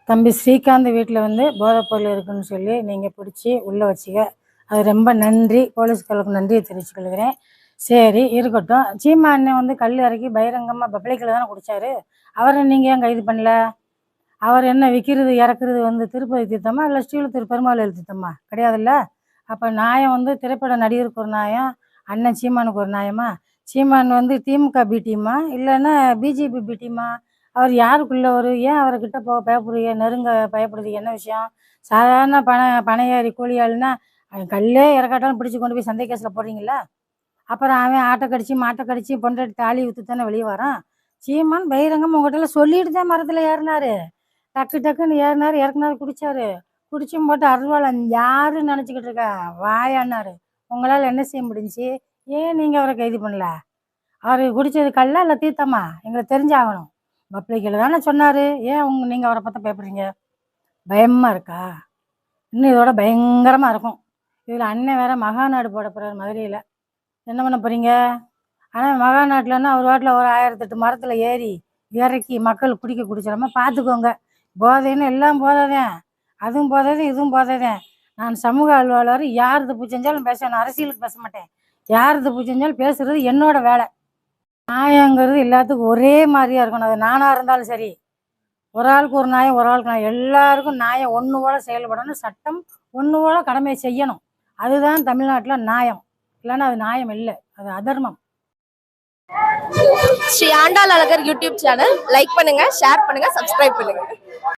தம்பி ஸ்ரீகாந்த் வீட்டில் வந்து போதைப்பொருள் இருக்குன்னு சொல்லி நீங்கள் பிடிச்சி உள்ளே வச்சிக்க. அது ரொம்ப நன்றி, போலீஸ்காரருக்கு நன்றியை தெரிவிச்சுக்கொள்கிறேன். சரி இருக்கட்டும். சீமா அண்ணன் வந்து கல் இறக்கி பகிரங்கமாக பப்ளிக்கில் தானே குடித்தாரு. அவரை நீங்கள் ஏன் கைது பண்ணல? அவர் என்ன விற்கிறது இறக்குறது வந்து திருப்பதி தீர்த்தமா இல்லை ஸ்ரீவில்லிபுத்தூர் பெருமாள் தீர்த்தமா? கிடையாதுல்ல. அப்போ நியாயம் வந்து திரைப்பட நடிகருக்கு ஒரு நியாயம், அண்ணன் சீமானுக்கு ஒரு நியாயமா? சீமான் வந்து திமுக பி டீமா இல்லைன்னா பிஜேபி பி டீமா? அவர் யாருக்குள்ள ஏன் அவர்கிட்ட போக பயப்படுறீங்க, நெருங்க பயப்படுறீங்க, என்ன விஷயம்? சாதாரண பனையாரி கூலியாளுன்னா கல்லே இறக்காட்டாலும் பிடிச்சி கொண்டு போய் சந்தை கேஸில் போடுறீங்களா? அப்புறம் அவன் ஆட்டை கடிச்சு மாட்டை கடிச்சு பொண்டாட்டி தாலி விற்று தானே வெளியே வரான். சீமான் பகிரங்கம் உங்கள்கிட்ட சொல்லிட்டு தான் மரத்தில் ஏறினாரு. டக்கு டக்குன்னு ஏறினாரு, இறக்குனாரு, குடிச்சாரு. குடிச்சும் போட்டு அருவாளன் யாருன்னு நினச்சிக்கிட்டு இருக்கா வாயான்னாரு. உங்களால் என்ன செய்ய முடிஞ்சிச்சு? ஏன் நீங்கள் அவரை கைது பண்ணல? அவர் குடித்தது கல்லா இல்லை தீர்த்தமா? எங்களுக்கு தெரிஞ்சாகணும். பப்ளிக்கில் தானே சொன்னார். ஏன் நீங்கள் அவரை பார்த்தா பயப்படுறீங்க? பயமாக இருக்கா? இன்னும் இதோட பயங்கரமாக இருக்கும். இதில் அண்ணன் வேறு மகாநாடு போட போகிறார் மதுரையில். என்ன பண்ண போகிறீங்க? ஆனால் மகாநாட்டில்னா அவர் வாட்டில் ஒரு 1008 மரத்தில் ஏறி இறக்கி மக்கள் குடிச்சிடாம பார்த்துக்கோங்க. போதைன்னு எல்லாம் போதைதான், அதுவும் போதைதான், இதுவும் போதைதான். நான் சமூக ஆர்வலர், யார் தப்பு செஞ்சாலும் பேசணும், அரசியலுக்கு பேச மாட்டேன். யார் தப்பு செஞ்சாலும் பேசுகிறது என்னோட வேலை. நியாயங்கிறது எல்லாத்துக்கும் ஒரே மாதிரியா இருக்கணும். அது நானாக இருந்தாலும் சரி, ஒரு ஆளுக்கு ஒரு நியாயம், ஒரு ஆளுக்கு நியாயம், எல்லாருக்கும் நியாயம் ஒன்று போல செயல்படணும். சட்டம் ஒன்று போல கடமையை செய்யணும். அதுதான் தமிழ்நாட்டில் நியாயம். இல்லைன்னா அது நியாயம் இல்லை, அது அதர்மம். Shri Andal Azhagar YouTube channel like பண்ணுங்க, ஷேர் பண்ணுங்க, சப்ஸ்கிரைப் பண்ணுங்க.